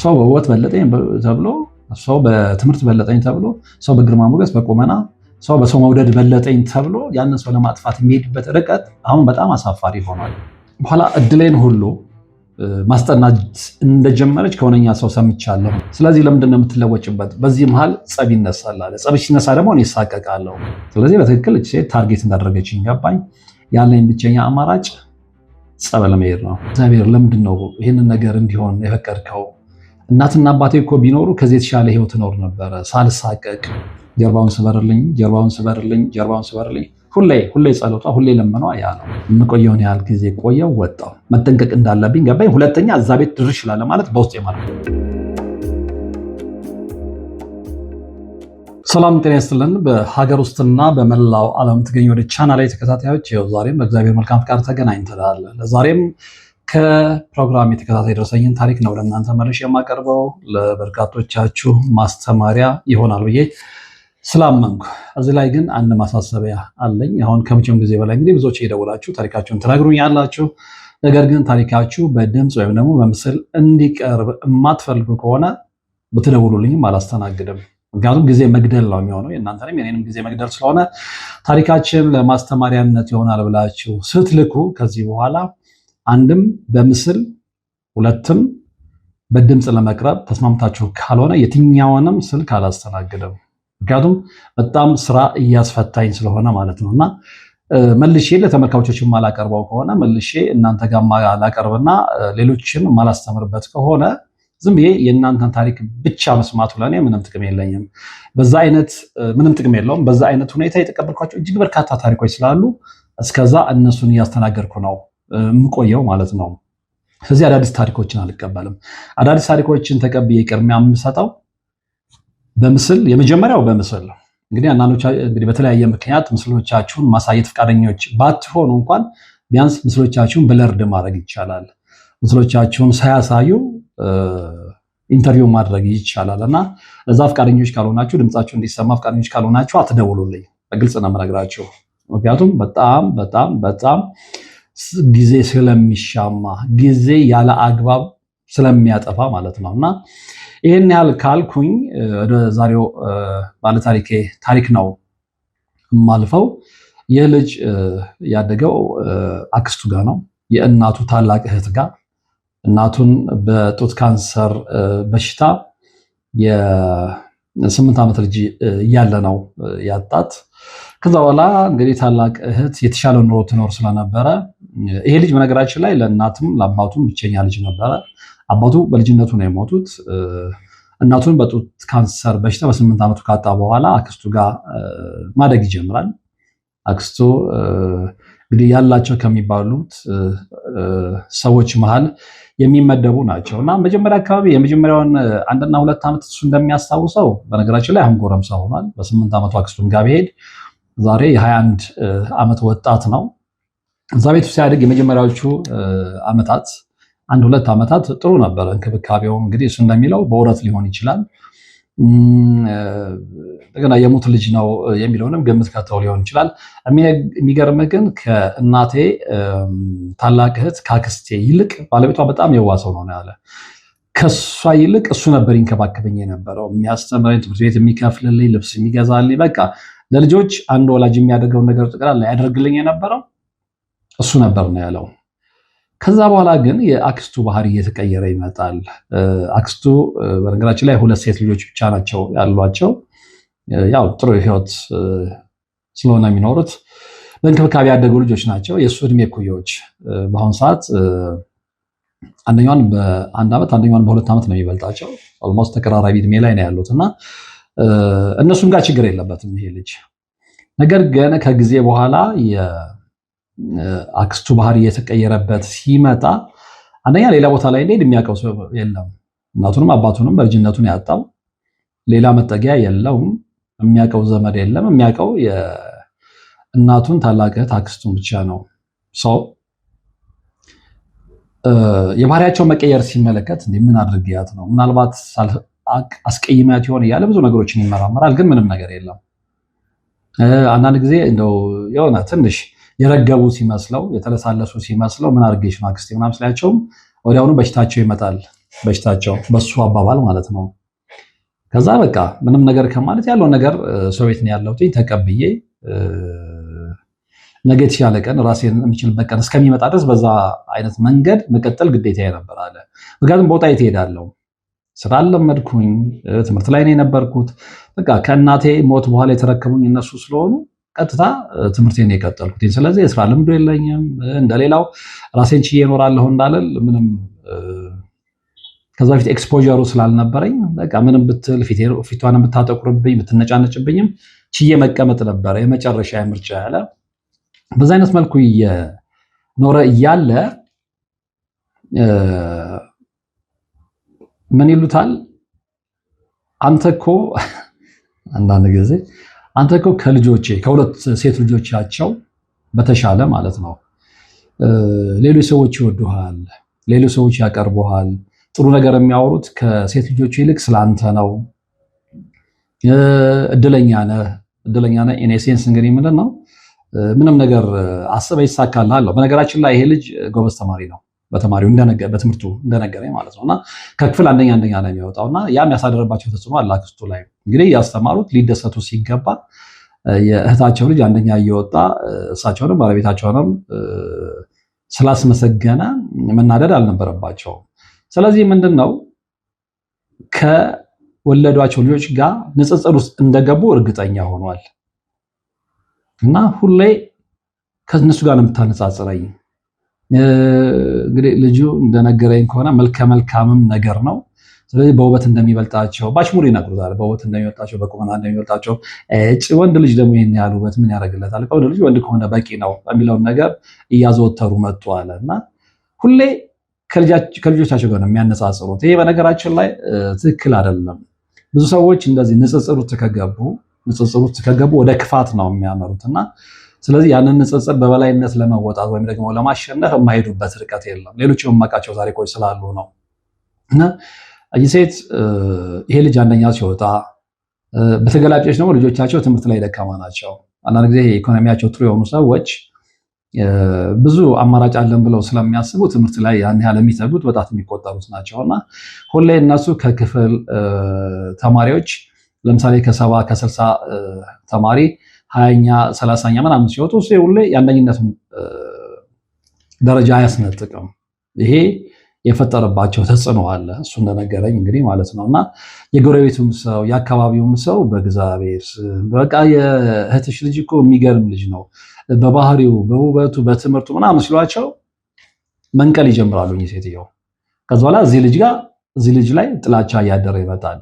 ሰው በውበት በለጠኝ ተብሎ፣ ሰው በትምህርት በለጠኝ ተብሎ፣ ሰው በግርማ ሞገስ በቁመና፣ ሰው በሰው መውደድ በለጠኝ ተብሎ ያንን ሰው ለማጥፋት የሚሄድበት ርቀት አሁን በጣም አሳፋሪ ሆኗል። በኋላ እድሌን ሁሉ ማስጠናት እንደጀመረች ከሆነኛ ሰው ሰምቻለሁ። ስለዚህ ለምንድን ነው የምትለወጭበት? በዚህ መሃል ጸብ ይነሳል አለ። ጸብ ሲነሳ ደግሞ እኔ እሳቀቃለሁ። ስለዚህ በትክክል እቺ ሴት ታርጌት እንዳደረገችኝ ገባኝ። ያለኝ ብቸኛ አማራጭ ጸበል መሄድ ነው። እግዚአብሔር ለምንድን ነው ይህንን ነገር እንዲሆን የፈቀድከው? እናትና አባቴ እኮ ቢኖሩ ከዚህ የተሻለ ህይወት እኖር ነበረ ሳልሳቀቅ። ጀርባውን ስበርልኝ፣ ጀርባውን ስበርልኝ፣ ጀርባውን ስበርልኝ። ሁሌ ጸሎቷ፣ ሁሌ ለመኗ ያ ነው። የምቆየውን ያህል ጊዜ ቆየው ወጣው። መጠንቀቅ እንዳለብኝ ገባኝ። ሁለተኛ እዛ ቤት ድርሽ ይላል ማለት በውስጥ ማለት ነው። ሰላም ጤና ይስጥልን። በሀገር ውስጥና በመላው ዓለም ትገኙ ወደ ቻናል ላይ ተከታታዮች ዛሬም በእግዚአብሔር መልካም ፍቃድ ተገናኝተናል። ለዛሬም ከፕሮግራም የተከታታይ ደረሰኝን ታሪክ ነው ለእናንተ መልሼ የማቀርበው ለበርካቶቻችሁ ማስተማሪያ ይሆናል ብዬ ስላመንኩ። እዚህ ላይ ግን አንድ ማሳሰቢያ አለኝ። አሁን ከመቼም ጊዜ በላይ እንግዲህ ብዙዎች እየደወላችሁ ታሪካችሁን ትነግሩኛላችሁ። ነገር ግን ታሪካችሁ በድምፅ ወይም ደግሞ በምስል እንዲቀርብ የማትፈልጉ ከሆነ ብትደውሉልኝም አላስተናግድም። ምክንያቱም ጊዜ መግደል ነው የሚሆነው፣ የእናንተንም የኔንም ጊዜ መግደል ስለሆነ ታሪካችን ለማስተማሪያነት ይሆናል ብላችሁ ስትልኩ ከዚህ በኋላ አንድም በምስል ሁለትም በድምፅ ለመቅረብ ተስማምታችሁ ካልሆነ የትኛውንም ስልክ አላስተናግድም። ምክንያቱም በጣም ስራ እያስፈታኝ ስለሆነ ማለት ነው። እና መልሼ ለተመልካቾች ማላቀርበው ከሆነ መልሼ እናንተ ጋር ማላቀርብና ሌሎችን ማላስተምርበት ከሆነ ዝም ብዬ የእናንተን ታሪክ ብቻ መስማቱ ለእኔ ምንም ጥቅም የለኝም። በዛ አይነት ምንም ጥቅም የለውም። በዛ አይነት ሁኔታ የተቀበልኳቸው እጅግ በርካታ ታሪኮች ስላሉ እስከዛ እነሱን እያስተናገድኩ ነው የምቆየው ማለት ነው። ስለዚህ አዳዲስ ታሪኮችን አልቀበልም። አዳዲስ ታሪኮችን ተቀብዬ ቅድሚያ የምሰጠው በምስል፣ የመጀመሪያው በምስል እንግዲህ አንዳንዶች እንግዲህ በተለያየ ምክንያት ምስሎቻችሁን ማሳየት ፈቃደኞች ባትሆኑ እንኳን ቢያንስ ምስሎቻችሁን ብለርድ ማድረግ ይቻላል። ምስሎቻችሁን ሳያሳዩ ኢንተርቪው ማድረግ ይቻላል። እና ለዛ ፈቃደኞች ካልሆናችሁ፣ ድምጻችሁ እንዲሰማ ፈቃደኞች ካልሆናችሁ አትደውሉልኝ። በግልጽ ነው የምነግራችሁ። ምክንያቱም በጣም ጊዜ ስለሚሻማ፣ ጊዜ ያለ አግባብ ስለሚያጠፋ ማለት ነው። እና ይህን ያህል ካልኩኝ ወደ ዛሬው ባለታሪኬ ታሪክ ነው የማልፈው። ይህ ልጅ ያደገው አክስቱ ጋር ነው፣ የእናቱ ታላቅ እህት ጋር። እናቱን በጡት ካንሰር በሽታ የ8 ዓመት ልጅ እያለ ነው ያጣት። ከዛ በኋላ እንግዲህ ታላቅ እህት የተሻለ ኑሮ ትኖር ስለነበረ ይሄ ልጅ በነገራችን ላይ ለእናትም ለአባቱም ብቸኛ ልጅ ነበረ። አባቱ በልጅነቱ ነው የሞቱት። እናቱን በጡት ካንሰር በሽታ በ8 ዓመቱ ካጣ በኋላ አክስቱ ጋር ማደግ ይጀምራል። አክስቱ እንግዲህ ያላቸው ከሚባሉት ሰዎች መሃል የሚመደቡ ናቸው። እና መጀመሪያ አካባቢ የመጀመሪያውን 1 እና 2 ዓመት እሱ እንደሚያስታውሰው በነገራችን ላይ አሁን ጎረምሳ ሆኗል። በ8 ዓመቱ አክስቱን ጋር ቢሄድ ዛሬ የ21 ዓመት ወጣት ነው። እዛ ቤቱ ሲያድግ የመጀመሪያዎቹ ዓመታት 1-2 ዓመታት ጥሩ ነበር እንክብካቤው። እንግዲህ እሱ እንደሚለው በውረት ሊሆን ይችላል፣ እንደገና የሙት ልጅ ነው የሚለውንም ግምት ከተው ሊሆን ይችላል። የሚገርምህ ግን ከእናቴ ታላቅ እህት ከአክስቴ ይልቅ ባለቤቷ በጣም የዋሰው ነው ያለ። ከሷ ይልቅ እሱ ነበር ይንከባከበኝ የነበረው፣ የሚያስተምረኝ፣ ትምህርት ቤት የሚከፍልልኝ፣ ልብስ የሚገዛልኝ፣ በቃ ለልጆች አንድ ወላጅ የሚያደርገውን ነገር ጠቅላላ ያደርግልኝ የነበረው እሱ ነበር ነው ያለው። ከዛ በኋላ ግን የአክስቱ ባህሪ እየተቀየረ ይመጣል። አክስቱ በነገራችን ላይ 2 ሴት ልጆች ብቻ ናቸው ያሏቸው። ያው ጥሩ ህይወት ስለሆነ የሚኖሩት በእንክብካቤ ያደጉ ልጆች ናቸው። የእሱ እድሜ እኩዮች በአሁኑ ሰዓት አንደኛዋን በ1 ዓመት አንደኛዋን በ2 ዓመት ነው የሚበልጣቸው። ኦልሞስት ተቀራራቢ እድሜ ላይ ነው ያሉት እና እነሱም ጋር ችግር የለበትም ይሄ ልጅ። ነገር ግን ከጊዜ በኋላ አክስቱ ባህሪ የተቀየረበት ሲመጣ አንደኛ ሌላ ቦታ ላይ እንደሄድ የሚያውቀው ሰው የለም። እናቱንም አባቱንም በልጅነቱን ያጣው፣ ሌላ መጠጊያ የለውም፣ የሚያውቀው ዘመድ የለም። የሚያውቀው የእናቱን ታላቅ እህት አክስቱን ብቻ ነው። ሰው የባህሪያቸው መቀየር ሲመለከት ምን አድርጊያት ነው ምናልባት አስቀይማት ይሆን እያለ ብዙ ነገሮችን ይመራመራል። ግን ምንም ነገር የለም። አንዳንድ ጊዜ እንደው የሆነ ትንሽ የረገቡ ሲመስለው የተለሳለሱ ሲመስለው ምን አድርጌሽ ነው አክስቴ ምናምን ስላቸውም ወዲያውኑ በሽታቸው ይመጣል። በሽታቸው በሱ አባባል ማለት ነው። ከዛ በቃ ምንም ነገር ከማለት ያለው ነገር ሰው ቤት ነው ያለሁት ተቀብዬ ነገ የተሻለ ቀን ራሴን የምችልበት ቀን እስከሚመጣ ድረስ በዛ አይነት መንገድ መቀጠል ግዴታ ነበር አለ። ምክንያቱም ቦታ የት እሄዳለሁ? ስራ አልለመድኩኝ፣ ትምህርት ላይ ነው የነበርኩት። በቃ ከእናቴ ሞት በኋላ የተረከቡኝ እነሱ ስለሆኑ ቀጥታ ትምህርቴን የቀጠልኩት። ስለዚህ የስራ ልምዱ የለኝም። እንደሌላው ራሴን ችዬ እኖራለሁ እንዳለል ምንም ከዛ በፊት ኤክስፖዠሩ ስላልነበረኝ በቃ ምንም ብትል ፊቷን ብታጠቁርብኝ ብትነጫነጭብኝም ችዬ መቀመጥ ነበረ የመጨረሻ ምርጫ ያለ። በዛ አይነት መልኩ እየኖረ እያለ ምን ይሉታል? አንተ እኮ አንዳንድ ጊዜ አንተ እኮ ከልጆቼ ከሁለት ሴት ልጆቻቸው በተሻለ ማለት ነው ሌሎች ሰዎች ይወዱሃል፣ ሌሎች ሰዎች ያቀርቡሃል። ጥሩ ነገር የሚያወሩት ከሴት ልጆቹ ይልቅ ስላንተ ነው። እድለኛ ነህ። ኢን ሴንስ እንግዲህ ምንድን ነው ምንም ነገር አስበህ ይሳካልሃል። በነገራችን ላይ ይሄ ልጅ ጎበዝ ተማሪ ነው። በትምህርቱ እንደነገረኝ ማለት ነውና ከክፍል አንደኛ ነው የሚወጣውና ያም ያሳደረባቸው ተጽዕኖ አለ አክስቱ ላይ። እንግዲህ ያስተማሩት ሊደሰቱ ሲገባ የእህታቸው ልጅ አንደኛ እየወጣ እሳቸውንም ባለቤታቸውንም ስላስመሰገነ መናደድ አልነበረባቸውም። ስለዚህ ምንድነው ከወለዷቸው ልጆች ጋር ንጽጽር ውስጥ እንደገቡ እርግጠኛ ሆኗል። እና ሁሌ ከነሱ ጋር ነው የምታነጻጽረኝ። እንግዲህ ልጁ እንደነገረኝ ከሆነ መልከ መልካምም ነገር ነው። ስለዚህ በውበት እንደሚበልጣቸው ባሽሙር ይነግሩታል። በውበት እንደሚበልጣቸው፣ በቁመና እንደሚበልጣቸው፣ ወንድ ልጅ ደግሞ ይሄን ያህል ውበት ምን ያደርግለታል? ወንድ ልጅ ወንድ ከሆነ በቂ ነው የሚለውን ነገር እያዘወተሩ መጡ አለ እና ሁሌ ከልጆቻቸው ጋር ነው የሚያነጻጽሩት። ይሄ በነገራችን ላይ ትክክል አይደለም። ብዙ ሰዎች እንደዚህ ንጽጽር ውስጥ ከገቡ ወደ ክፋት ነው የሚያመሩት እና ስለዚህ ያንን ንጽጽር በበላይነት ለመወጣት ወይም ደግሞ ለማሸነፍ የማይሄዱበት ርቀት የለም። ሌሎች የማውቃቸው ታሪኮች ስላሉ ነው። እና ሴት ይሄ ልጅ አንደኛ ሲወጣ በተገላጮች ደግሞ ልጆቻቸው ትምህርት ላይ ደካማ ናቸው። አንዳንድ ጊዜ ኢኮኖሚያቸው ጥሩ የሆኑ ሰዎች ብዙ አማራጭ አለን ብለው ስለሚያስቡ ትምህርት ላይ ያን ያህል የሚተጉት በጣት የሚቆጠሩት ናቸውና ሁሌ እነሱ ከክፍል ተማሪዎች ለምሳሌ ከ70 ከ60 ተማሪ 20ኛ 30ኛ ምናምን ሲወጡ ሁሌ የአንደኝነቱን ደረጃ አያስነጥቅም። ይሄ የፈጠረባቸው ተጽዕኖ አለ። እሱ እንደነገረኝ እንግዲህ ማለት ነውና የጎረቤቱም ሰው የአካባቢውም ሰው በእግዚአብሔር በቃ የእህትሽ ልጅ እኮ የሚገርም ልጅ ነው በባህሪው በውበቱ በትምህርቱ ምናምን ሲሏቸው መንቀል ይጀምራሉ እኚህ ሴትየው። ከዛ በኋላ እዚህ ልጅ ላይ ጥላቻ እያደረ ይመጣል።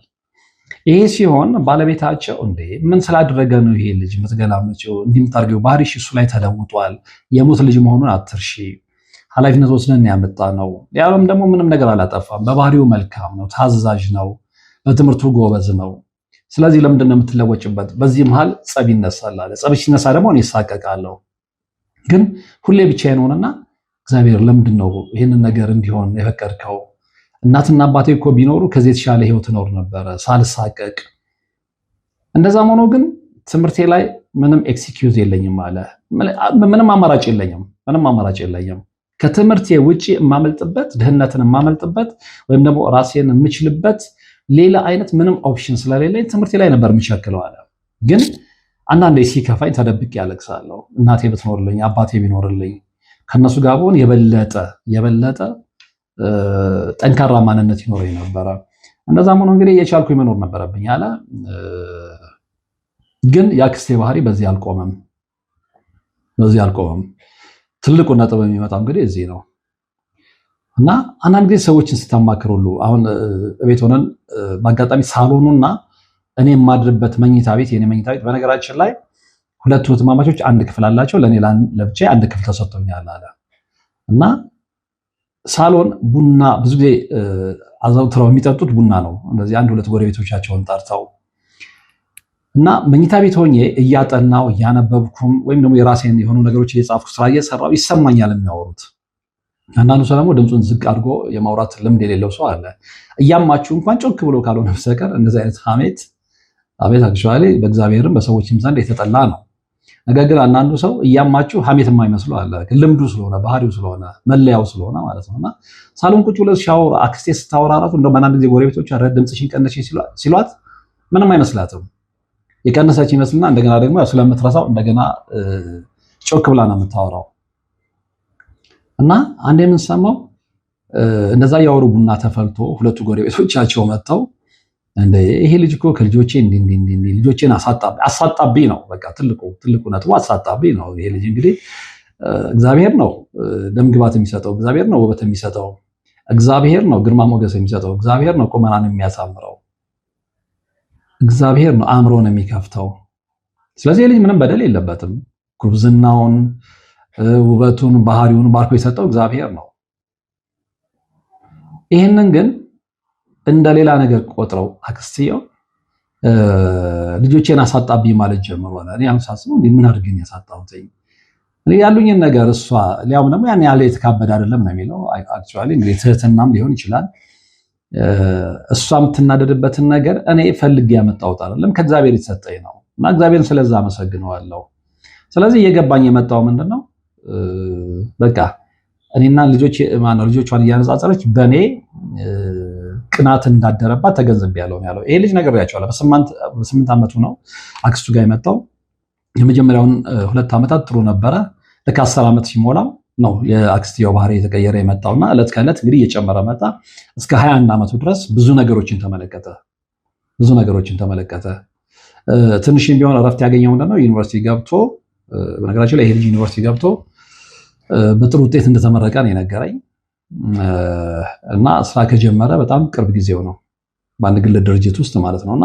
ይሄ ሲሆን ባለቤታቸው እንዴ ምን ስላደረገ ነው ይሄ ልጅ የምትገላመጪው እንዲህ የምታርገው? ባህሪሽ እሱ ላይ ተለውጧል። የሞት ልጅ መሆኑን አትርሺ። ኃላፊነት ወስነን ያመጣ ነው። ያለም ደግሞ ምንም ነገር አላጠፋም። በባህሪው መልካም ነው፣ ታዛዥ ነው፣ በትምህርቱ ጎበዝ ነው። ስለዚህ ለምንድን ነው የምትለወጭበት? በዚህ መሃል ጸብ ይነሳል አለ። ጸብ ሲነሳ ደግሞ እኔ እሳቀቃለሁ። ግን ሁሌ ብቻዬን ሆነና እግዚአብሔር ለምንድን ነው ይህንን ነገር እንዲሆን የፈቀድከው? እናትና አባቴ እኮ ቢኖሩ ከዚህ የተሻለ ህይወት እኖር ነበረ ሳልሳቀቅ። እንደዛም ሆኖ ግን ትምህርቴ ላይ ምንም ኤክስኪዩዝ የለኝም አለ። ምንም አማራጭ የለኝም። ከትምህርቴ ውጪ የማመልጥበት ድህነትን የማመልጥበት ወይም ደግሞ ራሴን የምችልበት ሌላ አይነት ምንም ኦፕሽን ስለሌለኝ ትምህርቴ ላይ ነበር የምቸክለው አለ። ግን አንዳንዴ ሲከፋኝ ተደብቄ ያለቅሳለሁ። እናቴ ብትኖርልኝ አባቴ ቢኖርልኝ ከነሱ ጋር ብሆን የበለጠ ጠንካራ ማንነት ይኖረኝ ነበረ። እንደዛም ሆኖ እንግዲህ የቻልኩኝ መኖር ነበረብኝ አለ። ግን የአክስቴ ባህሪ በዚህ አልቆመም። ትልቁ ነጥብ የሚመጣው እንግዲህ እዚህ ነው እና አንዳንድ ጊዜ ሰዎችን ስታማክር ሁሉ አሁን ቤት ሆነን በአጋጣሚ ሳሎኑና እኔ የማድርበት መኝታ ቤት የኔ መኝታ ቤት በነገራችን ላይ ሁለቱ እህትማማቾች አንድ ክፍል አላቸው። ለኔ ለብቻዬ አንድ ክፍል ተሰጥቶኛል አለ እና ሳሎን ቡና ብዙ ጊዜ አዘውትረው የሚጠጡት ቡና ነው። እንደዚህ አንድ ሁለት ጎረቤቶቻቸውን ጠርተው እና መኝታ ቤት ሆኜ እያጠናው እያነበብኩም ወይም ደግሞ የራሴን የሆኑ ነገሮች እየጻፍኩ ስራ እየሰራው ይሰማኛል የሚያወሩት። አንዳንዱ ሰው ደግሞ ድምፁን ዝቅ አድርጎ የማውራት ልምድ የሌለው ሰው አለ። እያማችሁ እንኳን ጮክ ብሎ ካልሆነ በስተቀር እንደዚህ አይነት ሐሜት አክቹዋሊ በእግዚአብሔርም በሰዎችም ዘንድ የተጠላ ነው። ነገር ግን አንዳንዱ ሰው እያማችሁ ሐሜት የማይመስለው አለ። ልምዱ ስለሆነ ባህሪው ስለሆነ መለያው ስለሆነ ማለት ነውና ሳሎን ቁጭ ብለው ሻወር አክስቴ ስታወራ ራሱ እንደው በአንዳንድ ጊዜ ጎረቤቶች ኧረ ድምፅሽን ቀነሽ ሲሏት ምንም አይመስላትም። የቀነሰች ይመስልና እንደገና ደግሞ ስለምትረሳው እንደገና ጮክ ብላ ነው የምታወራው። እና አንድ የምንሰማው እንደዛ ያወሩ ቡና ተፈልቶ ሁለቱ ጎረቤቶቻቸው መጥተው እንደ ይሄ ልጅ እኮ ከልጆቼ እንዲህ ልጆቼን አሳጣብኝ ነው። በቃ ትልቁ ነጥቡ አሳጣብኝ ነው። ይሄ ልጅ እንግዲህ እግዚአብሔር ነው ደምግባት የሚሰጠው፣ እግዚአብሔር ነው ውበት የሚሰጠው፣ እግዚአብሔር ነው ግርማ ሞገስ የሚሰጠው፣ እግዚአብሔር ነው ቁመናን የሚያሳምረው፣ እግዚአብሔር ነው አእምሮን የሚከፍተው። ስለዚህ ልጅ ምንም በደል የለበትም። ጉብዝናውን፣ ውበቱን፣ ባህሪውን ባርኮ የሰጠው እግዚአብሔር ነው። ይህንን ግን እንደሌላ ነገር ቆጥረው አክስትየው ልጆቼን አሳጣብኝ ማለት ጀምሯል። እኔ አሁን ሳስበው ምን አድርገኝ ያሳጣሁት እኔ ያሉኝን ነገር እሷ ሊያውም ደግሞ ያን ያለ የተካበደ አይደለም ነው የሚለው። አክቹአሊ እንግዲህ ትህትናም ሊሆን ይችላል። እሷ የምትናደድበትን ነገር እኔ ፈልጌ ያመጣሁት አይደለም ከእግዚአብሔር የተሰጠኝ ነው እና እግዚአብሔርን ስለዛ አመሰግነዋለሁ። ስለዚህ እየገባኝ የመጣው ምንድነው በቃ እኔና ልጆቿን እያነጻጸረች በእኔ ቅናት እንዳደረባት ተገንዝቤያለሁ ያለው ይሄ ልጅ ነግሬያቸዋለሁ። በ8 ዓመቱ ነው አክስቱ ጋር የመጣው። የመጀመሪያውን 2 ዓመታት ጥሩ ነበረ። ልክ 10 ዓመት ሲሞላው ነው የአክስትየው ባህሪ የተቀየረ የመጣውና ዕለት ከዕለት እንግዲህ እየጨመረ መጣ። እስከ 21 ዓመቱ ድረስ ብዙ ነገሮችን ተመለከተ። ትንሽም ቢሆን እረፍት ያገኘው ምንድነው ዩኒቨርሲቲ ገብቶ፣ በነገራችን ላይ ይሄ ልጅ ዩኒቨርሲቲ ገብቶ በጥሩ ውጤት እንደተመረቀ ነው የነገረኝ። እና ስራ ከጀመረ በጣም ቅርብ ጊዜው ነው በአንድ ግል ድርጅት ውስጥ ማለት ነውና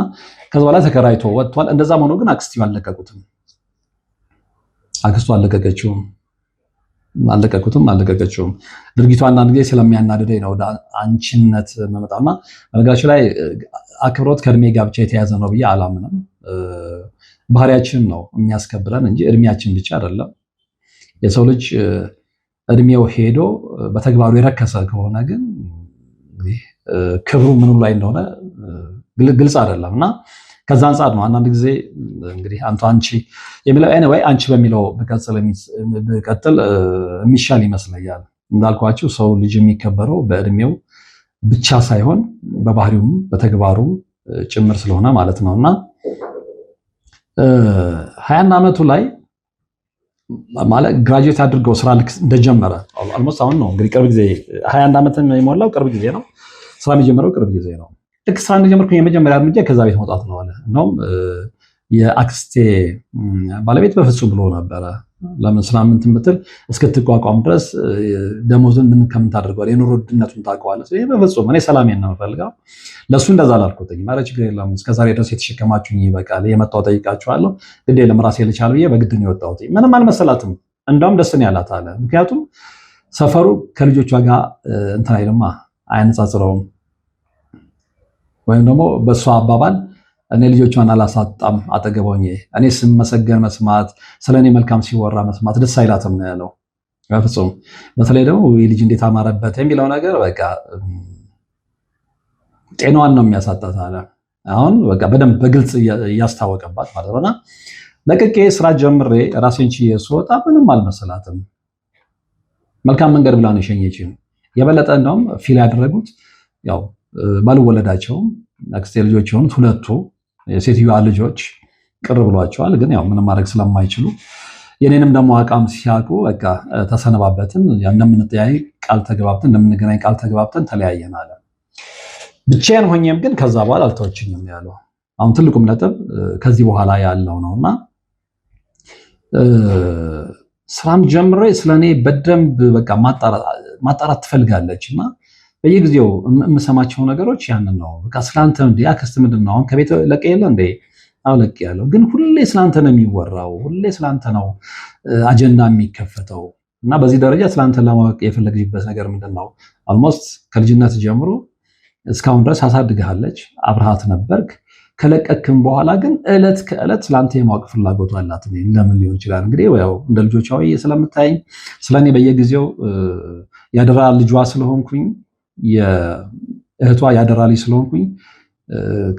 ከዛ በኋላ ተከራይቶ ወጥቷል። እንደዛም ሆኖ ግን አክስቱ አልለቀቁትም። ድርጊቱ አንዳንድ ጊዜ ስለሚያናድደኝ ነው ወደ አንቺነት መመጣና በነገራችን ላይ አክብሮት ከእድሜ ጋር ብቻ የተያዘ ነው ብዬ አላምንም። ባህሪያችን ነው የሚያስከብረን እንጂ እድሜያችን ብቻ አይደለም። የሰው ልጅ እድሜው ሄዶ በተግባሩ የረከሰ ከሆነ ግን ክብሩ ምኑ ላይ እንደሆነ ግልጽ አይደለም እና ከዛ አንጻር ነው አንዳንድ ጊዜ እንግዲህ አንቺ የሚለው ኤኒዌይ አንቺ በሚለው በቀጥል የሚሻል ይመስለኛል። እንዳልኳችሁ ሰው ልጅ የሚከበረው በእድሜው ብቻ ሳይሆን በባህሪውም በተግባሩም ጭምር ስለሆነ ማለት ነውና 21 ዓመቱ ላይ ማለት ግራጁዌት አድርገው ስራ ልክ እንደጀመረ አልሞስት አሁን ነው እንግዲህ ቅርብ ጊዜ 21 ዓመት የሞላው ቅርብ ጊዜ ነው። ስራ የጀመረው ቅርብ ጊዜ ነው። ልክ ስራ እንደጀመርኩኝ የመጀመሪያ እርምጃ ከዛ ቤት መውጣት ነው አለ። እንደውም የአክስቴ ባለቤት በፍጹም ብሎ ነበረ። ለምን ስራምን ትምትል እስክትቋቋም ድረስ ደሞዝን ምን ከምታደርገው የኑሮ ውድነቱን ታውቀዋለህ። ስለዚህ በፍጹም እኔ ሰላሜን ነው የምፈልገው። ለሱ እንደዛ አላልኩትኝ። ማለት ችግር የለም እስከዛሬ ድረስ የተሸከማችሁኝ ይበቃል፣ የመጣው ጠይቃችኋለሁ፣ ግድ የለም ራሴ ልቻል ብዬ በግድ ነው የወጣሁት። ምንም አልመሰላትም። እንደውም ደስ ነው ያላት አለ። ምክንያቱም ሰፈሩ ከልጆቿ ጋር እንትን አይልማ አያነጻጽረውም። ወይም ደግሞ በእሷ አባባል እኔ ልጆቿን አላሳጣም አጠገቧኝ እኔ ስመሰገን መስማት ስለኔ መልካም ሲወራ መስማት ደስ አይላትም ነው ያለው። በፍጹም በተለይ ደግሞ ልጅ እንዴት አማረበት የሚለው ነገር በቃ ጤናዋን ነው የሚያሳጣት አለ። አሁን በቃ በደንብ በግልጽ እያስታወቀባት ማለት ነውና ለቅቄ ስራ ጀምሬ ራሴን ችዬ ስወጣ ምንም አልመሰላትም። መልካም መንገድ ብላ ነው የሸኘችኝ። የበለጠ እንደውም ፊል ያደረጉት ያው ባልወለዳቸውም አክስቴ ልጆች የሆኑት ሁለቱ የሴትዮዋ ልጆች ቅር ብሏቸዋል። ግን ያው ምንም ማድረግ ስለማይችሉ የኔንም ደግሞ አቋም ሲያውቁ በቃ ተሰነባበትን። እንደምንተያይ ቃል ተገባብተን እንደምንገናኝ ቃል ተገባብተን ተለያየን አለ። ብቻዬን ሆኜም ግን ከዛ በኋላ አልተወችኝም ያለው አሁን ትልቁም ነጥብ ከዚህ በኋላ ያለው ነውና ስራም ጀምሬ ስለኔ በደንብ በቃ ማጣራት ትፈልጋለችና በየጊዜው የምሰማቸው ነገሮች ያንን ነው። በቃ ስላንተ እንደ አክስት ምንድነው አሁን ከቤት ለቀ የለ እንደ አውለቅ ያለው ግን ሁሌ ስላንተ ነው የሚወራው፣ ሁሌ ስላንተ ነው አጀንዳ የሚከፈተው እና በዚህ ደረጃ ስላንተ ለማወቅ የፈለግሽበት ነገር ምንድነው? አልሞስት ከልጅነት ጀምሮ እስካሁን ድረስ አሳድግሃለች፣ አብርሃት ነበርክ። ከለቀክም በኋላ ግን ዕለት ከዕለት ስላንተ የማወቅ ፍላጎቱ አላት። ለምን ሊሆን ይችላል እንግዲህ ያው እንደ ልጆቿ ስለምታይኝ ስለኔ በየጊዜው ያደራ ልጇ ስለሆንኩኝ የእህቷ ያደራ ልጅ ስለሆንኩኝ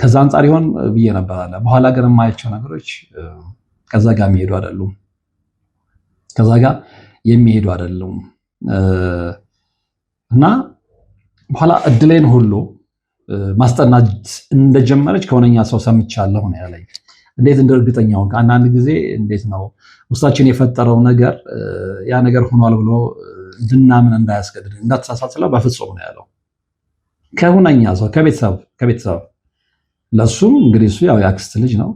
ከዛ አንጻር ይሆን ብዬ ነበር አለ። በኋላ ግን የማያቸው ነገሮች ከዛ ጋር የሚሄዱ አይደሉም። ከዛ ጋር የሚሄዱ አይደሉም። እና በኋላ እድሌን ሁሉ ማስጠናት እንደጀመረች ከሆነኛ ሰው ሰምቻለሁ ነው ያለኝ። እንዴት እንደ እርግጠኛው አንዳንድ ጊዜ እንዴት ነው ውስጣችን የፈጠረው ነገር ያ ነገር ሆኗል ብሎ እንድናምን እንዳያስገድድ እንዳትሳሳትለው በፍጹም ነው ያለው። ከሁነኛ ሰው ከቤተሰብ ለሱም እንግዲህ እሱ ያው የአክስት ልጅ ነው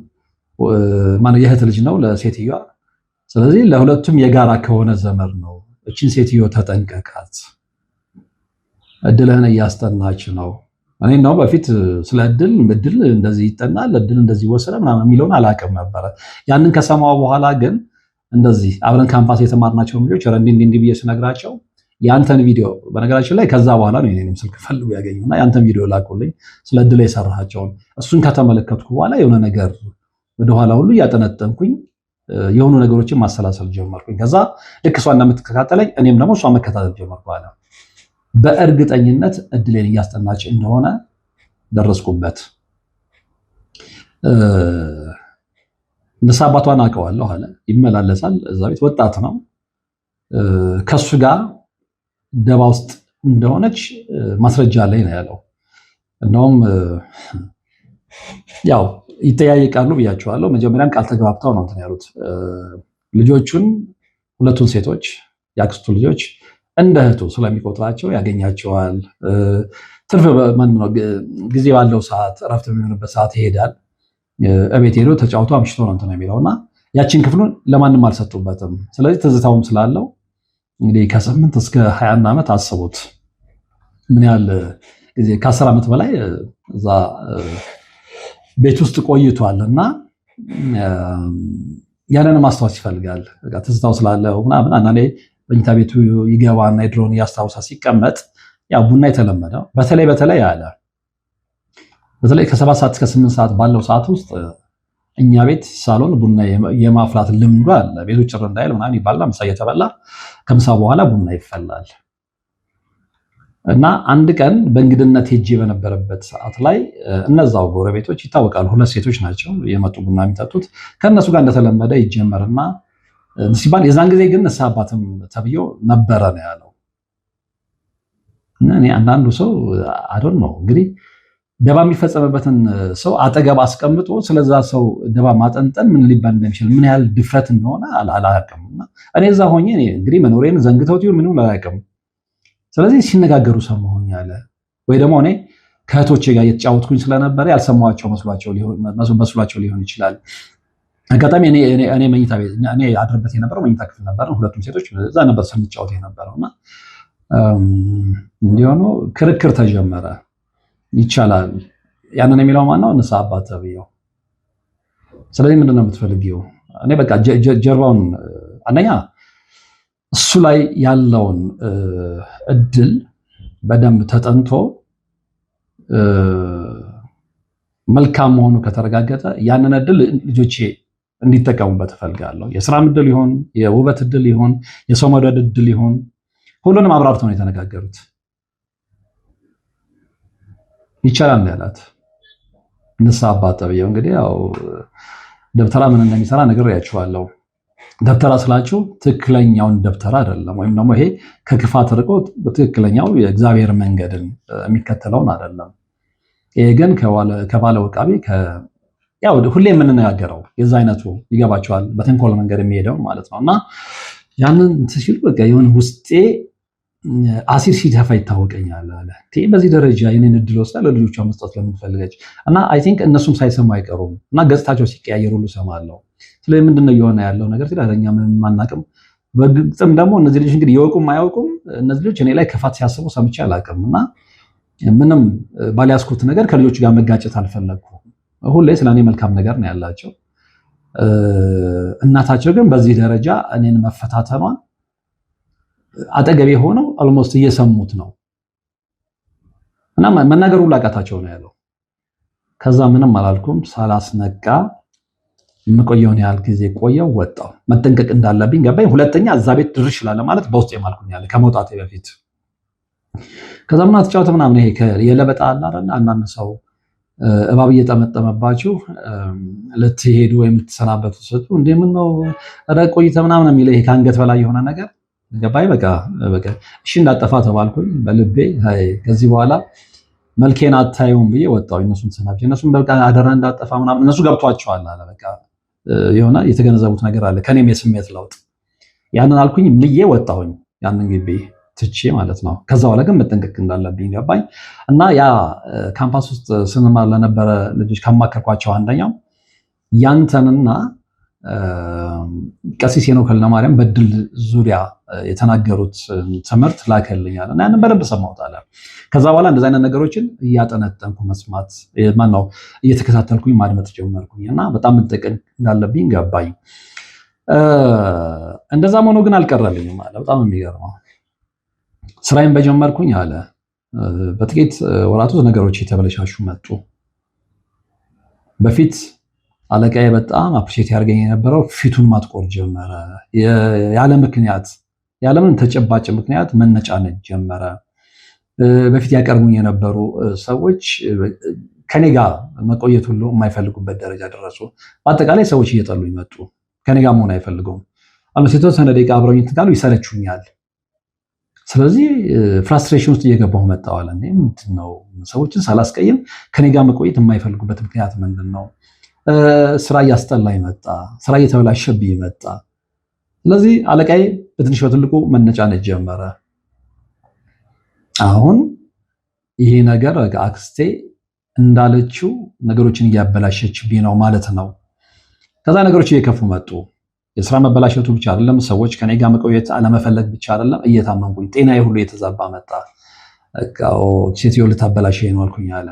ማለት የእህት ልጅ ነው ለሴትዮዋ። ስለዚህ ለሁለቱም የጋራ ከሆነ ዘመድ ነው። እቺን ሴትዮ ተጠንቀቃት፣ እድልህን እያስጠናች ነው። እኔ ነው በፊት ስለ እድል እንደዚህ ይጠናል እድል እንደዚህ ወሰደ ምናምን የሚለውን አላውቅም ነበረ። ያንን ከሰማው በኋላ ግን እንደዚህ አብረን ካምፓስ የተማርናቸው ልጆች እንዲህ ብዬ ስነግራቸው ያንተን ቪዲዮ በነገራችን ላይ ከዛ በኋላ ነው የኔንም ስልክ ፈልጉ ያገኙና ያንተን ቪዲዮ ላኩልኝ ስለ እድል የሰራሃቸውን። እሱን ከተመለከትኩ በኋላ የሆነ ነገር ወደኋላ ሁሉ እያጠነጠንኩኝ የሆኑ ነገሮችን ማሰላሰል ጀመርኩኝ። ከዛ ልክ እሷ እንደምትከታተለኝ እኔም ደግሞ እሷ መከታተል ጀመርኩ። በእርግጠኝነት እድሌን እያስጠናች እንደሆነ ደረስኩበት። ንስሐ አባቷን አውቀዋለሁ አለ። ይመላለሳል እዛ ቤት፣ ወጣት ነው። ከሱ ጋር ደባ ውስጥ እንደሆነች ማስረጃ ላይ ነው ያለው። እንደውም ያው ይጠያየቃሉ ብያቸዋለሁ። መጀመሪያም ቃል ተግባብተው ነው እንትን ያሉት። ልጆቹን ሁለቱን ሴቶች የአክስቱ ልጆች እንደ እህቱ ስለሚቆጥራቸው ያገኛቸዋል። ትርፍ ጊዜ ባለው ሰዓት እረፍት በሚሆንበት ሰዓት ይሄዳል። እቤት ሄዶ ተጫውቶ አምሽቶ ነው እንትን የሚለውና ያችን ክፍሉን ለማንም አልሰጡበትም። ስለዚህ ትዝታውም ስላለው እንግዲህ ከ8 እስከ 21 ዓመት አስቡት ምን ያህል ጊዜ ከ10 ዓመት በላይ እዛ ቤት ውስጥ ቆይቷል። እና ያንን ማስታወስ ይፈልጋል። ትዝታው ስላለው ምናምን አንዳንዴ መኝታ ቤቱ ይገባና የድሮን እያስታውሳ ሲቀመጥ ያው ቡና የተለመደው በተለይ አለ በተለይ ከ7 ሰዓት እስከ 8 ሰዓት ባለው ሰዓት ውስጥ እኛ ቤት ሳሎን ቡና የማፍላት ልምዱ አለ። ቤቱ ጭር እንዳይል ምናምን ይባላል። ምሳ እየተበላ ከምሳ በኋላ ቡና ይፈላል። እና አንድ ቀን በእንግድነት ሄጄ በነበረበት ሰዓት ላይ እነዛው ጎረቤቶች ይታወቃሉ፣ 2 ሴቶች ናቸው የመጡ ቡና የሚጠጡት። ከእነሱ ጋር እንደተለመደ ይጀመርና ሲባል የዛን ጊዜ ግን ንስሐ አባትም ተብዬው ነበረ ነው ያለው። እኔ አንዳንዱ ሰው አዶን ነው እንግዲህ ደባ የሚፈጸምበትን ሰው አጠገብ አስቀምጦ ስለዛ ሰው ደባ ማጠንጠን ምን ሊባል እንደሚችል ምን ያህል ድፍረት እንደሆነ አላውቅም። እኔ እዛ ሆኜ እንግዲህ መኖሬን ዘንግተውት ይሁን ምንም አላውቅም። ስለዚህ ሲነጋገሩ ሰማሁኝ አለ። ወይ ደግሞ እኔ ከእህቶቼ ጋር እየተጫወትኩኝ ስለነበረ ያልሰማኋቸው መስሏቸው ሊሆን ይችላል። አጋጣሚ እኔ መኝታ ቤት እኔ አድርበት የነበረው መኝታ ክፍል ነበር። ሁለቱም ሴቶች እዛ ነበር ስንጫወት የነበረውና እንዲሆኑ ክርክር ተጀመረ። ይቻላል ያንን የሚለው ማን ነው? ንስሐ አባት ተብዬው። ስለዚህ ምንድን ነው የምትፈልጊው? እኔ በቃ ጀርባውን አንደኛ እሱ ላይ ያለውን እድል በደንብ ተጠንቶ መልካም መሆኑ ከተረጋገጠ ያንን እድል ልጆቼ እንዲጠቀሙበት እፈልጋለሁ። የስራም እድል ይሆን፣ የውበት እድል ይሆን፣ የሰው መውደድ እድል ይሆን፣ ሁሉንም አብራርተው ነው የተነጋገሩት። ይቻላል ያላት ንስሐ አባት ተብዬው እንግዲህ ያው ደብተራ ምን እንደሚሰራ ነግሬያችኋለሁ። ደብተራ ስላችሁ ትክክለኛውን ደብተራ አይደለም፣ ወይም ደግሞ ይሄ ከክፋት ርቆ ትክክለኛው የእግዚአብሔር መንገድን የሚከተለውን አይደለም። ይሄ ግን ከባለ ወቃቢ ያው ሁሌ የምንነጋገረው የዛ አይነቱ ይገባቸዋል፣ በተንኮል መንገድ የሚሄደው ማለት ነው። እና ያንን ሲሉ በቃ የሆነ ውስጤ አሲር ሲተፋ ይታወቀኛል አለ። በዚህ ደረጃ የኔን እድል ወስዳ ለልጆቿ መስጠት ለምን ፈለገች? እና አይ ቲንክ እነሱም ሳይሰሙ አይቀሩም እና ገጽታቸው ሲቀያየር ሁሉ ሰማለሁ። ስለዚህ ምንድነው እየሆነ ያለው ነገር ሲላኛ ምንም አናውቅም። በግልጽም ደግሞ እነዚህ ልጆች እንግዲህ የወቁም አያውቁም እነዚህ ልጆች እኔ ላይ ክፋት ሲያስቡ ሰምቼ አላውቅም። እና ምንም ባልያዝኩት ነገር ከልጆች ጋር መጋጨት አልፈለግኩም። ሁሌ ስለኔ መልካም ነገር ነው ያላቸው። እናታቸው ግን በዚህ ደረጃ እኔን መፈታተኗን አጠገቤ ሆነው ኦልሞስት እየሰሙት ነው እና መናገሩ ላቃታቸው ነው ያለው። ከዛ ምንም አላልኩም። ሳላስነቃ የምቆየውን ያህል ጊዜ ቆየው፣ ወጣው። መጠንቀቅ እንዳለብኝ ገባኝ። ሁለተኛ እዛ ቤት ድርሽ ይላል ማለት በውስጥ የማልኩኝ ያለ ከመውጣቴ በፊት። ከዛ ምን አትጫወት ምናምን ይሄ የለበጣ አለ አይደል? አንዳንድ ሰው እባብ እየጠመጠመባችሁ ልትሄዱ ወይም ልትሰናበቱ ስትሉ እንደምን ነው ቆይተ ምናምን የሚለው ይሄ ከአንገት በላይ የሆነ ነገር ገባኝ። በቃ እሺ እንዳጠፋ ተባልኩኝ በልቤ። ከዚህ በኋላ መልኬን አታዩም ብዬ ወጣሁ። እነሱን ተሰናብቼ እነሱን በቃ አደራ እንዳጠፋ ምናምን እነሱ ገብቷቸዋል አለ። በቃ የሆነ የተገነዘቡት ነገር አለ ከኔም የስሜት ለውጥ ያንን አልኩኝ ምዬ ወጣሁኝ ያንን ግቢ ትቼ ማለት ነው። ከዛ በኋላ ግን መጠንቀቅ እንዳለብኝ ገባኝ እና ያ ካምፓስ ውስጥ ስንማር ለነበረ ልጆች ካማከርኳቸው አንደኛው ያንተንና ቀሲስ ሄኖክ ለማርያም በድል ዙሪያ የተናገሩት ትምህርት ላከልኛል እና ያንን በደንብ ሰማሁት አለ። ከዛ በኋላ እንደዚህ አይነት ነገሮችን እያጠነጠንኩ መስማት ማነው እየተከታተልኩኝ ማድመጥ ጀመርኩኝ እና በጣም መጠንቀቅ እንዳለብኝ ገባኝ። እንደዛም ሆኖ ግን አልቀረልኝም አለ። በጣም የሚገርመው ስራዬን በጀመርኩኝ አለ በጥቂት ወራት ውስጥ ነገሮች የተበለሻሹ መጡ። በፊት አለቃዬ በጣም አፕሪሼት ያደርገኝ የነበረው ፊቱን ማጥቆር ጀመረ። ያለ ምክንያት ያለምን ተጨባጭ ምክንያት መነጫነጭ ጀመረ። በፊት ያቀርቡኝ የነበሩ ሰዎች ከኔ ጋር መቆየት ሁሉ የማይፈልጉበት ደረጃ ደረሱ። በአጠቃላይ ሰዎች እየጠሉኝ መጡ። ከኔ ጋር መሆን አይፈልጉም። የተወሰነ ደቂቃ አብረውኝ ትጋሉ ይሰለቹኛል። ስለዚህ ፍራስትሬሽን ውስጥ እየገባሁ መጣዋል። ምንድን ነው ሰዎችን ሳላስቀይም ከኔ ጋር መቆየት የማይፈልጉበት ምክንያት ምንድን ነው? ስራ እያስጠላኝ መጣ። ስራ እየተበላሸብኝ መጣ። ስለዚህ አለቃዬ በትንሽ በትልቁ መነጫነጭ ጀመረ። አሁን ይሄ ነገር አክስቴ እንዳለችው ነገሮችን እያበላሸችብኝ ነው ማለት ነው። ከዛ ነገሮች እየከፉ መጡ። የስራ መበላሸቱ ብቻ አይደለም፣ ሰዎች ከኔ ጋር መቆየት አለመፈለግ ብቻ አይደለም፣ እየታመምኩኝ ጤናዬ ሁሉ እየተዛባ መጣ። ሴትዮ ልታበላሸኝ ነው አልኩኝ አለ።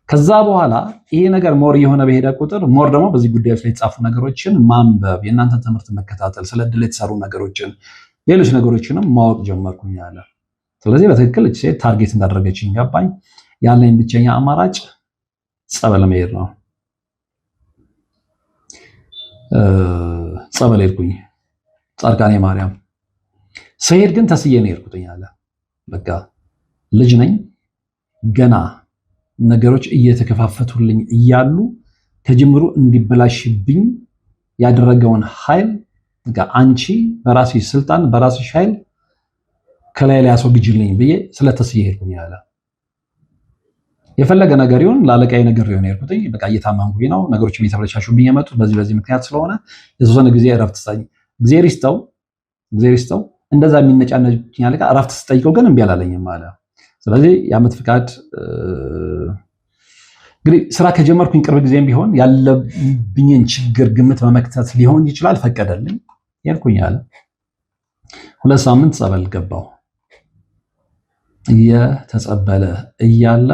ከዛ በኋላ ይሄ ነገር ሞር እየሆነ በሄደ ቁጥር ሞር ደግሞ በዚህ ጉዳዮች ላይ የተጻፉ ነገሮችን ማንበብ፣ የእናንተን ትምህርት መከታተል፣ ስለ ዕድል የተሰሩ ነገሮችን፣ ሌሎች ነገሮችንም ማወቅ ጀመርኩኝ አለ። ስለዚህ በትክክል እቺ ሴት ታርጌት እንዳደረገችኝ ገባኝ። ያለኝ ብቸኛ አማራጭ ጸበል መሄድ ነው። ጸበል ሄድኩኝ፣ ጻድቃኔ ማርያም። ስሄድ ግን ተስዬ ነው የሄድኩትኝ አለ። በቃ ልጅ ነኝ ገና ነገሮች እየተከፋፈቱልኝ እያሉ ከጅምሩ እንዲበላሽብኝ ያደረገውን ኃይል አንቺ በራስሽ ስልጣን በራስሽ ኃይል ከላይ ላይ አስወግጅልኝ ብዬ ስለተስዬ ሄድኩኝ አለ። የፈለገ ነገር ይሁን ላለቃዬ ነገር ይሁን ሄድኩትኝ። በቃ እየታመምኩኝ ነው፣ ነገሮች እየተበላሹብኝ የመጡት በዚህ ምክንያት ስለሆነ የተወሰነ ጊዜ እረፍት ስጠኝ። እግዚአብሔር ይስጠው እንደዛ የሚነጫነጭኝ አለቃ እረፍት ስጠይቀው ግን እምቢ አላለኝም አለ። ስለዚህ የዓመት ፍቃድ እንግዲህ ስራ ከጀመርኩኝ ቅርብ ጊዜም ቢሆን ያለብኝን ችግር ግምት በመክተት ሊሆን ይችላል ፈቀደልኝ። ሄድኩኝ አለ። 2 ሳምንት ጸበል ገባው። እየተጸበለ እያለ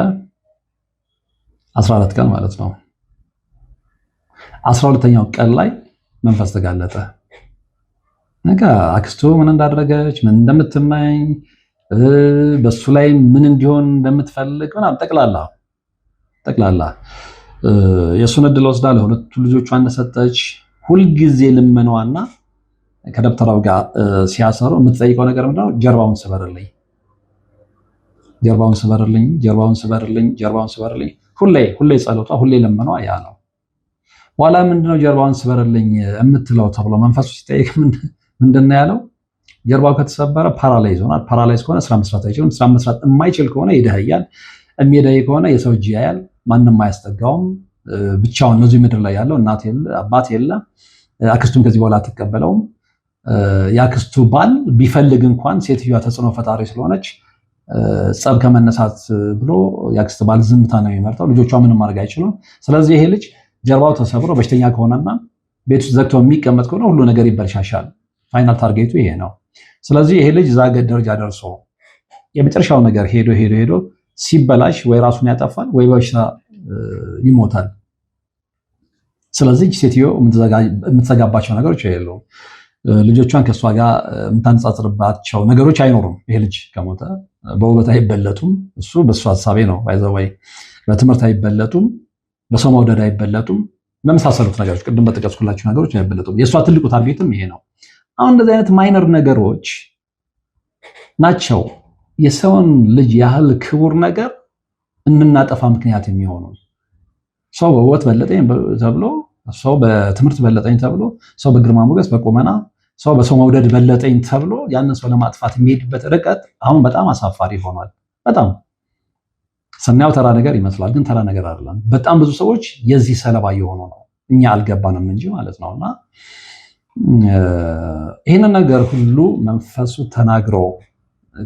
14 ቀን ማለት ነው። 12ኛው ቀን ላይ መንፈስ ተጋለጠ። አክስቱ ምን እንዳደረገች ምን እንደምትመኝ በሱ ላይ ምን እንዲሆን እንደምትፈልግ ምናምን ጠቅላላ የእሱን እድል ወስዳ ለሁለቱ ልጆቿ እንደሰጠች ሁልጊዜ ልመኗና ከደብተራው ጋር ሲያሰሩ የምትጠይቀው ነገር ምንድነው? ጀርባውን ስበርልኝ። ሁሌ ጸሎቷ፣ ሁሌ ልመኗ ያ ነው። በኋላ ምንድነው ጀርባውን ስበርልኝ የምትለው ተብሎ መንፈሱ ሲጠይቅ ምንድነው ያለው? ጀርባው ከተሰበረ ፓራላይዝ ሆኗል። ፓራላይዝ ከሆነ ስራ መስራት አይችልም። ስራ መስራት የማይችል ከሆነ ይደህያል። የሚደህ ከሆነ የሰው እጅ ያያል፣ ማንም አያስጠጋውም። ብቻውን እዚህ ምድር ላይ ያለው እናት የለ አባት የለ። አክስቱም ከዚህ በኋላ አትቀበለውም። የአክስቱ ባል ቢፈልግ እንኳን ሴትዮዋ ተጽዕኖ ፈጣሪ ስለሆነች ጸብ ከመነሳት ብሎ የአክስት ባል ዝምታ ነው የሚመርጠው። ልጆቿ ምንም ማድረግ አይችሉም። ስለዚህ ይሄ ልጅ ጀርባው ተሰብሮ በሽተኛ ከሆነና ቤት ውስጥ ዘግቶ የሚቀመጥ ከሆነ ሁሉ ነገር ይበልሻሻል። ፋይናል ታርጌቱ ይሄ ነው። ስለዚህ ይሄ ልጅ እዛ ደረጃ ደርሶ የመጨረሻው ነገር ሄዶ ሲበላሽ ወይ ራሱን ያጠፋል ወይ በሽታ ይሞታል። ስለዚህ ሴትዮ የምትዘጋባቸው ነገሮች የሉም። ልጆቿን ከእሷ ጋር የምታነጻጽርባቸው ነገሮች አይኖሩም። ይሄ ልጅ ከሞተ በውበት አይበለጡም። እሱ በእሱ ሀሳቤ ነው። ባይዘወይ በትምህርት አይበለጡም፣ በሰው መውደድ አይበለጡም። በመሳሰሉት ነገሮች ቅድም በጠቀስኩላችሁ ነገሮች አይበለጡም። የእሷ ትልቁ ታርጌትም ይሄ ነው። አሁን እንደዚህ አይነት ማይነር ነገሮች ናቸው የሰውን ልጅ ያህል ክቡር ነገር እንድናጠፋ ምክንያት የሚሆኑ። ሰው በውበት በለጠኝ ተብሎ፣ ሰው በትምህርት በለጠኝ ተብሎ፣ ሰው በግርማ ሞገስ በቁመና፣ ሰው በሰው መውደድ በለጠኝ ተብሎ ያንን ሰው ለማጥፋት የሚሄድበት ርቀት አሁን በጣም አሳፋሪ ሆኗል። በጣም ስናየው ተራ ነገር ይመስላል፣ ግን ተራ ነገር አይደለም። በጣም ብዙ ሰዎች የዚህ ሰለባ እየሆኑ ነው። እኛ አልገባንም እንጂ ማለት ነውና ይህንን ነገር ሁሉ መንፈሱ ተናግሮ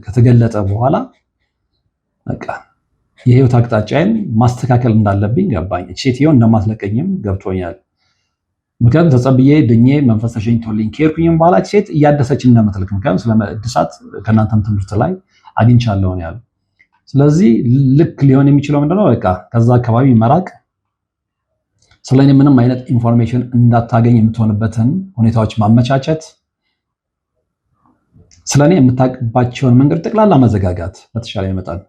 ከተገለጠ በኋላ በቃ የህይወት አቅጣጫዬን ማስተካከል እንዳለብኝ ገባኝ። ሴትዮ እንደማትለቀኝም ገብቶኛል። ምክንያቱም ተጸብዬ ድኜ መንፈስ ተሸኝቶልኝ ከሄድኩኝም በኋላ ሴት እያደሰች እንደምትልክ፣ ምክንያቱም ስለ እድሳት ከእናንተም ትምህርት ላይ አግኝቻለሁ ያሉ። ስለዚህ ልክ ሊሆን የሚችለው ምንድነው? በቃ ከዛ አካባቢ መራቅ፣ ስለኔ ምንም አይነት ኢንፎርሜሽን እንዳታገኝ የምትሆንበትን ሁኔታዎች ማመቻቸት፣ ስለኔ የምታውቅባቸውን መንገድ ጠቅላላ መዘጋጋት በተሻለ ይመጣል።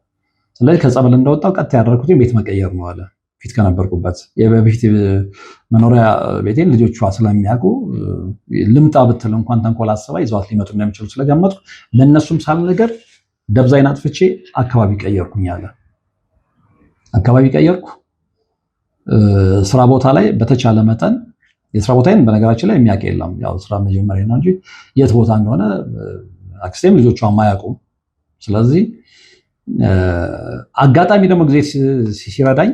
ስለዚህ ከጸበል እንደወጣው ቀጥታ ያደረኩት ቤት መቀየር ነው አለ። ፊት ከነበርኩበት በፊት መኖሪያ ቤቴን ልጆቿ ስለሚያውቁ ልምጣ ብትል እንኳን ተንኮል አስባ ይዘዋት ሊመጡ እንደሚችሉ ስለገመጥኩ ለእነሱም ሳልነገር ደብዛይን አጥፍቼ አካባቢ ቀየርኩኝ አለ። አካባቢ ቀየርኩ። ስራ ቦታ ላይ በተቻለ መጠን የስራ ቦታዬን በነገራችን ላይ የሚያውቅ የለም። ያው ስራ መጀመሪያ ነው እንጂ የት ቦታ እንደሆነ አክስቴም ልጆቿ አያውቁም። ስለዚህ አጋጣሚ ደግሞ ጊዜ ሲረዳኝ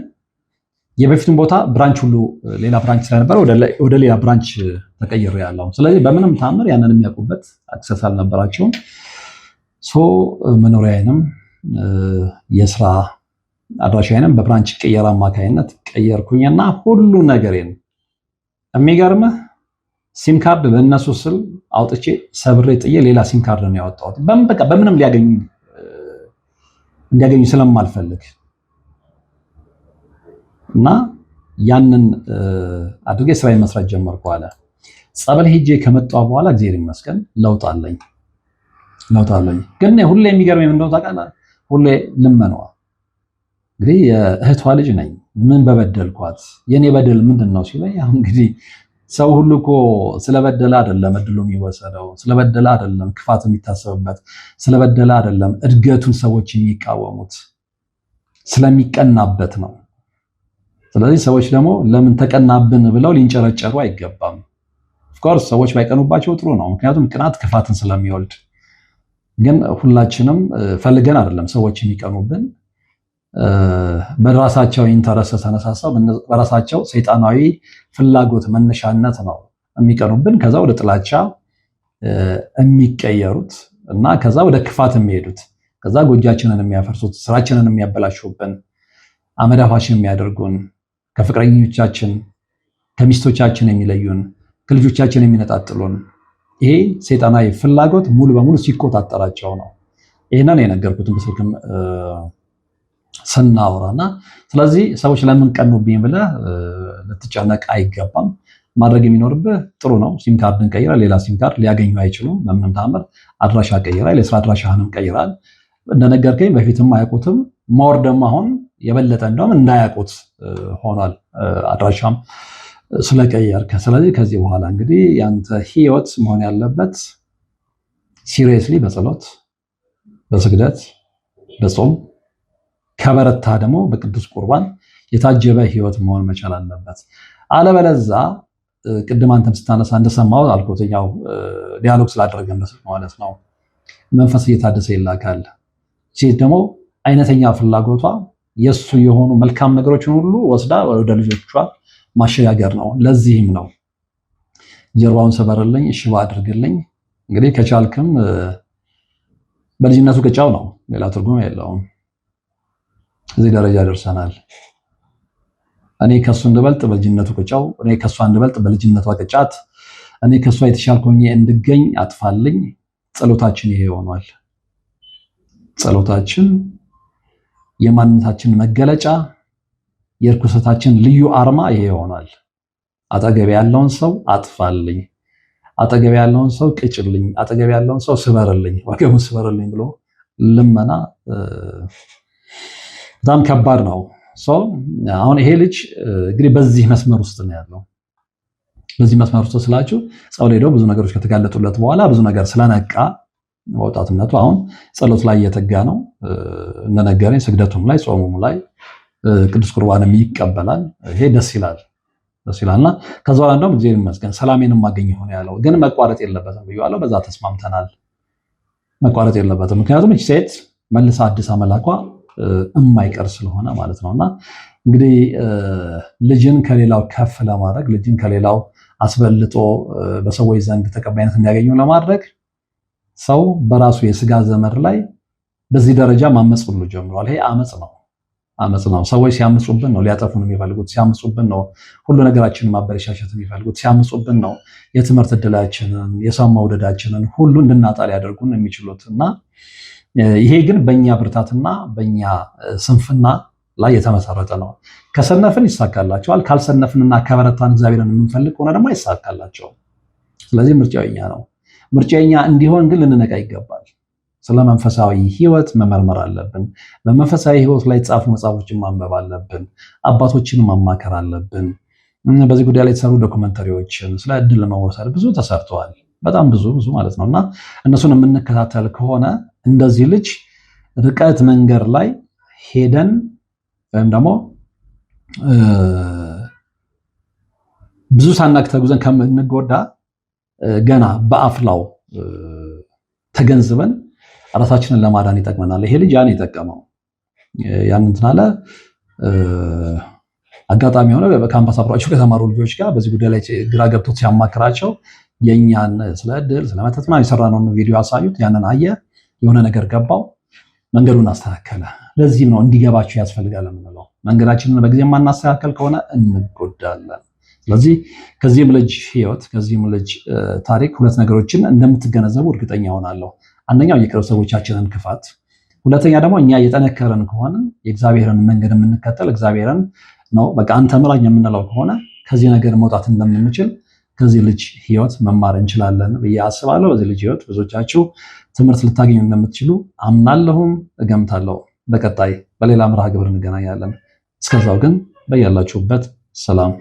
የበፊቱን ቦታ ብራንች ሁሉ ሌላ ብራንች ስለነበረ ወደ ሌላ ብራንች ተቀይሬ ያለው። ስለዚህ በምንም ታምር ያንን የሚያውቁበት አክሰስ አልነበራቸውም። መኖሪያዬንም የስራ አድራሻዬንም በብራንች ቅየራ አማካይነት ቀየርኩኝና ሁሉ ነገሬን የሚገርምህ ሲም ካርድ ለእነሱ ስል አውጥቼ ሰብሬ ጥዬ ሌላ ሲም ካርድ ነው ያወጣሁት። በቃ በምንም እንዲያገኙ ስለማልፈልግ እና ያንን አድርጌ ስራዬን መስራት ጀመርኩ አለ። ጸበል ሄጄ ከመጣሁ በኋላ እግዚአብሔር ይመስገን ለውጥ አለኝ። ግን ሁሌ የሚገርመኝ ምንድነው ታውቃለህ? ሁሌ ልመናዋ እንግዲህ የእህቷ ልጅ ነኝ። ምን በበደልኳት? የኔ በደል ምንድነው ሲለኝ፣ አሁን እንግዲህ ሰው ሁሉ እኮ ስለበደለ አይደለም እድሉ የሚወሰደው፣ ስለበደለ አይደለም ክፋት የሚታሰብበት፣ ስለበደለ አይደለም እድገቱን ሰዎች የሚቃወሙት፣ ስለሚቀናበት ነው። ስለዚህ ሰዎች ደግሞ ለምን ተቀናብን ብለው ሊንጨረጨሩ አይገባም። ኦፍኮርስ ሰዎች ባይቀኑባቸው ጥሩ ነው፣ ምክንያቱም ቅናት ክፋትን ስለሚወልድ። ግን ሁላችንም ፈልገን አይደለም ሰዎች የሚቀኑብን፣ በራሳቸው ኢንተረስት ተነሳሳው በራሳቸው ሰይጣናዊ ፍላጎት መነሻነት ነው የሚቀኑብን። ከዛ ወደ ጥላቻ የሚቀየሩት እና ከዛ ወደ ክፋት የሚሄዱት፣ ከዛ ጎጃችንን የሚያፈርሱት፣ ስራችንን የሚያበላሹብን፣ አመዳፋችን የሚያደርጉን፣ ከፍቅረኞቻችን ከሚስቶቻችን የሚለዩን፣ ከልጆቻችን የሚነጣጥሉን፣ ይሄ ሰይጣናዊ ፍላጎት ሙሉ በሙሉ ሲቆጣጠራቸው ነው። ይሄንን የነገርኩትን በስልክም ስናወራና፣ ስለዚህ ሰዎች ለምን ቀኑብኝ ብለህ ልትጨነቅ አይገባም። ማድረግ የሚኖርብህ ጥሩ ነው። ሲም ካርድን ቀይራል፣ ሌላ ሲም ካርድ ሊያገኙ አይችሉም በምንም ታምር። አድራሻ ቀይራል፣ የስራ አድራሻህንም ቀይራል። እንደነገርከኝ በፊትም አያውቁትም። ማወር ደግሞ አሁን የበለጠ እንደውም እንዳያውቁት ሆኗል፣ አድራሻም ስለቀየርከ። ስለዚህ ከዚህ በኋላ እንግዲህ ያንተ ህይወት መሆን ያለበት ሲሪየስሊ በጸሎት በስግደት በጾም ከበረታ ደግሞ በቅዱስ ቁርባን የታጀበ ህይወት መሆን መቻል አለበት። አለበለዛ ቅድም አንተም ስታነሳ እንደሰማው አልኩት፣ ያው ዲያሎግ ስላደረገ ማለት ነው መንፈስ እየታደሰ ይላካል። ሴት ደግሞ አይነተኛ ፍላጎቷ የሱ የሆኑ መልካም ነገሮችን ሁሉ ወስዳ ወደ ልጆቿ ማሸጋገር ነው። ለዚህም ነው ጀርባውን ሰበርልኝ ሽባ አድርግልኝ። እንግዲህ ከቻልክም በልጅነቱ ቅጫው ነው፣ ሌላ ትርጉም የለውም። እዚህ ደረጃ ደርሰናል። እኔ ከሱ እንድበልጥ በልጅነቱ ቅጫው፣ እኔ ከሷ እንድበልጥ በልጅነቷ ቅጫት፣ እኔ ከሷ የተሻልኩ ሆኜ እንድገኝ አጥፋልኝ። ጸሎታችን ይሄ ሆኗል። ጸሎታችን የማንነታችን መገለጫ፣ የርኩሰታችን ልዩ አርማ ይሄ ሆኗል። አጠገብ ያለውን ሰው አጥፋልኝ፣ አጠገብ ያለውን ሰው ቅጭልኝ፣ አጠገብ ያለውን ሰው ስበርልኝ፣ ወገቡን ስበርልኝ ብሎ ልመና በጣም ከባድ ነው። አሁን ይሄ ልጅ እንግዲህ በዚህ መስመር ውስጥ ነው ያለው። በዚህ መስመር ውስጥ ስላችሁ ጸሎት ሄደው ብዙ ነገሮች ከተጋለጡለት በኋላ ብዙ ነገር ስለነቃ በወጣትነቱ አሁን ጸሎት ላይ እየተጋ ነው። እንደነገረኝ ስግደቱም ላይ ጾሙም ላይ ቅዱስ ቁርባንም ይቀበላል። ይሄ ደስ ይላል እና ከዛ በኋላ እንደውም እግዚአብሔር ይመስገን ሰላሜንም ማገኝ ሆነ ያለው ግን መቋረጥ የለበትም ብዬዋለሁ። በዛ ተስማምተናል። መቋረጥ የለበትም ምክንያቱም እቺ ሴት መልሳ አዲስ አመላኳ የማይቀር ስለሆነ ማለት ነውና እንግዲህ ልጅን ከሌላው ከፍ ለማድረግ ልጅን ከሌላው አስበልጦ በሰዎች ዘንድ ተቀባይነት እንዲያገኙ ለማድረግ ሰው በራሱ የስጋ ዘመር ላይ በዚህ ደረጃ ማመጽ ሁሉ ጀምሯል። ይሄ አመጽ ነው። ሰዎች ሲያምጹብን ነው ሊያጠፉን የሚፈልጉት። ሲያምጹብን ነው ሁሉ ነገራችንን ማበረሻሸት የሚፈልጉት። ሲያምጹብን ነው የትምህርት እድላችንን፣ የሰው መውደዳችንን ሁሉ እንድናጣ ሊያደርጉን የሚችሉት እና ይሄ ግን በእኛ ብርታትና በእኛ ስንፍና ላይ የተመሰረተ ነው። ከሰነፍን ይሳካላቸዋል። ካልሰነፍንና ከበረታን እግዚአብሔርን የምንፈልግ ከሆነ ደግሞ አይሳካላቸውም። ስለዚህ ምርጫው የኛ ነው። ምርጫው የኛ እንዲሆን ግን ልንነቃ ይገባል። ስለ መንፈሳዊ ህይወት መመርመር አለብን። በመንፈሳዊ ህይወት ላይ የተጻፉ መጽሐፎችን ማንበብ አለብን። አባቶችን ማማከር አለብን። በዚህ ጉዳይ ላይ የተሰሩ ዶክመንተሪዎችን ስለ እድል መወሰድ ብዙ ተሰርተዋል። በጣም ብዙ ማለት ነው እና እነሱን የምንከታተል ከሆነ እንደዚህ ልጅ ርቀት መንገድ ላይ ሄደን ወይም ደግሞ ብዙ ሳናቅ ተጉዘን ከምንጎዳ ገና በአፍላው ተገንዝበን ራሳችንን ለማዳን ይጠቅመናል። ይሄ ልጅ ያን የጠቀመው ያን እንትን አለ። አጋጣሚ ሆነ በካምፓስ አብሯቸው ከተማሩ ልጆች ጋር በዚህ ጉዳይ ላይ ግራ ገብቶት ሲያማክራቸው የኛን ስለ እድል ስለ መተት ምናምን የሰራነውን ቪዲዮ አሳዩት። ያንን አየ፣ የሆነ ነገር ገባው፣ መንገዱን አስተካከለ። ለዚህም ነው እንዲገባችሁ ያስፈልጋል የምንለው። መንገዳችንን በጊዜ የማናስተካከል ከሆነ እንጎዳለን። ስለዚህ ከዚህም ልጅ ህይወት ከዚህም ልጅ ታሪክ ሁለት ነገሮችን እንደምትገነዘቡ እርግጠኛ ሆናለሁ። አንደኛው የቅርብ ሰዎቻችንን ክፋት፣ ሁለተኛ ደግሞ እኛ የጠነከረን ከሆነ የእግዚአብሔርን መንገድ የምንከተል እግዚአብሔርን ነው በቃ አንተ ምራኝ የምንለው ከሆነ ከዚህ ነገር መውጣት እንደምንችል ከዚህ ልጅ ህይወት መማር እንችላለን ብዬ አስባለሁ። በዚህ ልጅ ህይወት ብዙዎቻችሁ ትምህርት ልታገኙ እንደምትችሉ አምናለሁም እገምታለሁ። በቀጣይ በሌላ መርሃ ግብር እንገናኛለን። እስከዛው ግን በያላችሁበት ሰላም